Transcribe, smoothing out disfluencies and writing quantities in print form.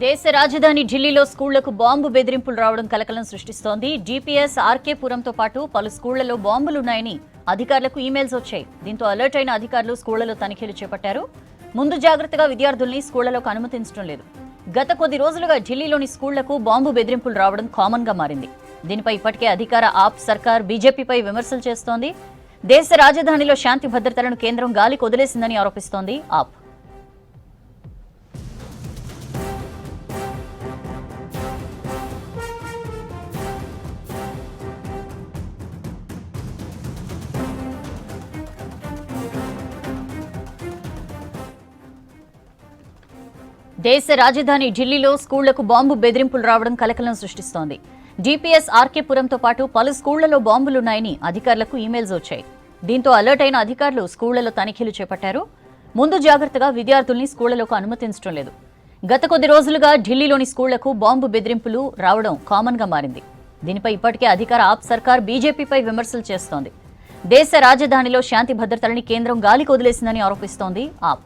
దేశ రాజధాని ఢిల్లీలో స్కూళ్లకు బాంబు బెదిరింపులు రావడం కలకలం సృష్టిస్తోంది. జీపీఎస్ ఆర్కే పురంతో పాటు పలు స్కూళ్లలో బాంబులున్నాయని అధికారులకు ఈమెయిల్స్ వచ్చాయి. దీంతో అలర్ట్ అయిన అధికారులు స్కూళ్లలో తనిఖీలు చేపట్టారు. ముందు జాగ్రత్తగా విద్యార్థుల్ని స్కూళ్లలోకి అనుమతించడం లేదు. గత కొద్ది రోజులుగా ఢిల్లీలోని స్కూళ్లకు బాంబు బెదిరింపులు రావడం కామన్ గా మారింది. దీనిపై ఇప్పటికే అధికార ఆప్ సర్కార్ బీజేపీపై విమర్శలు చేస్తోంది. దేశ రాజధానిలో శాంతి భద్రతలను కేంద్రం గాలికి వదిలేసిందని ఆరోపిస్తోంది ఆప్. దేశ రాజధాని ఢిల్లీలో స్కూళ్లకు బాంబు బెదిరింపులు రావడం కలకలం సృష్టిస్తోంది. జీపీఎస్ ఆర్కే పురంతో పాటు పలు స్కూళ్లలో బాంబులున్నాయని అధికారులకు ఈమెయిల్స్ వచ్చాయి. దీంతో అలర్ట్ అయిన అధికారులు స్కూళ్లలో తనిఖీలు చేపట్టారు. ముందు జాగ్రత్తగా విద్యార్థుల్ని స్కూళ్లలోకి అనుమతించడం లేదు. గత కొద్ది రోజులుగా ఢిల్లీలోని స్కూళ్లకు బాంబు బెదిరింపులు రావడం కామన్ గా మారింది. దీనిపై ఇప్పటికే అధికార ఆప్ సర్కార్ బీజేపీపై విమర్శలు చేస్తోంది. దేశ రాజధానిలో శాంతి భద్రతలని కేంద్రం గాలికి వదిలేసిందని ఆరోపిస్తోంది ఆప్.